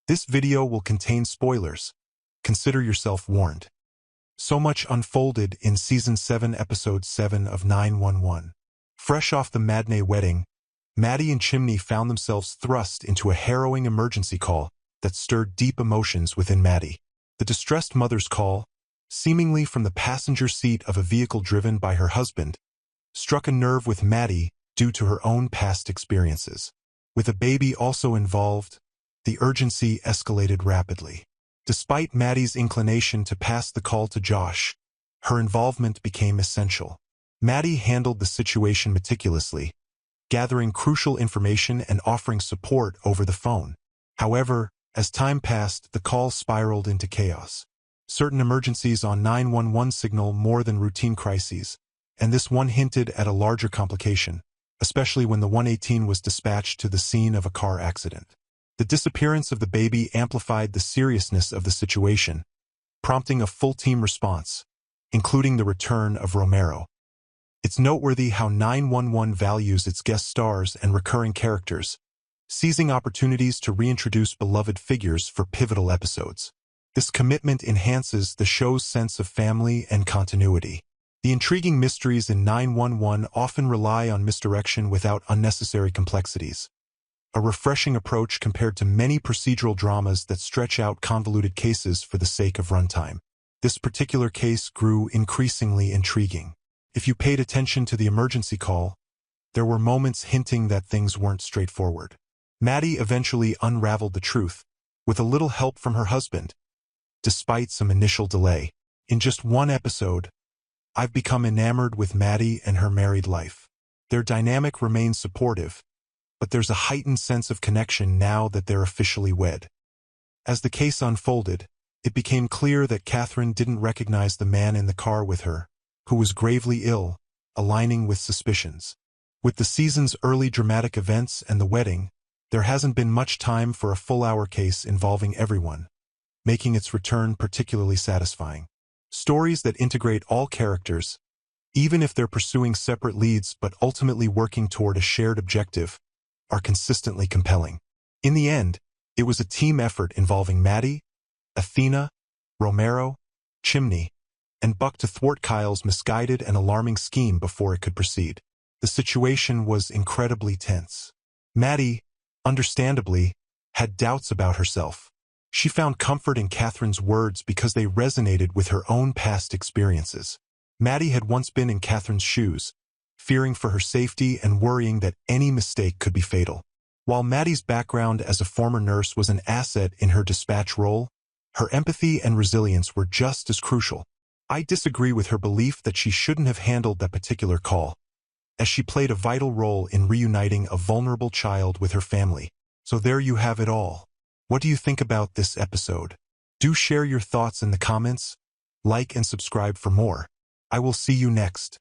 This video will contain spoilers. Consider yourself warned. So much unfolded in Season 7, Episode 7 of 911. Fresh off the matinee wedding, Maddie and Chimney found themselves thrust into a harrowing emergency call that stirred deep emotions within Maddie. The distressed mother's call, seemingly from the passenger seat of a vehicle driven by her husband, struck a nerve with Maddie due to her own past experiences. With a baby also involved, the urgency escalated rapidly. Despite Maddie's inclination to pass the call to Josh, her involvement became essential. Maddie handled the situation meticulously, gathering crucial information and offering support over the phone. However, as time passed, the call spiraled into chaos. Certain emergencies on 911 signal more than routine crises, and this one hinted at a larger complication, especially when the 118 was dispatched to the scene of a car accident. The disappearance of the baby amplified the seriousness of the situation, prompting a full-team response, including the return of Romero. It's noteworthy how 911 values its guest stars and recurring characters, seizing opportunities to reintroduce beloved figures for pivotal episodes. This commitment enhances the show's sense of family and continuity. The intriguing mysteries in 911 often rely on misdirection without unnecessary complexities, a refreshing approach compared to many procedural dramas that stretch out convoluted cases for the sake of runtime. This particular case grew increasingly intriguing. If you paid attention to the emergency call, there were moments hinting that things weren't straightforward. Maddie eventually unraveled the truth, with a little help from her husband, despite some initial delay. In just one episode, I've become enamored with Maddie and her married life. Their dynamic remains supportive, but there's a heightened sense of connection now that they're officially wed. As the case unfolded, it became clear that Catherine didn't recognize the man in the car with her, who was gravely ill, aligning with suspicions. With the season's early dramatic events and the wedding, there hasn't been much time for a full-hour case involving everyone, making its return particularly satisfying. Stories that integrate all characters, even if they're pursuing separate leads but ultimately working toward a shared objective, are consistently compelling. In the end, it was a team effort involving Maddie, Athena, Romero, Chimney, and Buck to thwart Kyle's misguided and alarming scheme before it could proceed. The situation was incredibly tense. Maddie, understandably, had doubts about herself. She found comfort in Catherine's words because they resonated with her own past experiences. Maddie had once been in Catherine's shoes, fearing for her safety and worrying that any mistake could be fatal. While Maddie's background as a former nurse was an asset in her dispatch role, her empathy and resilience were just as crucial. I disagree with her belief that she shouldn't have handled that particular call, as she played a vital role in reuniting a vulnerable child with her family. So there you have it all. What do you think about this episode? Do share your thoughts in the comments, like and subscribe for more. I will see you next.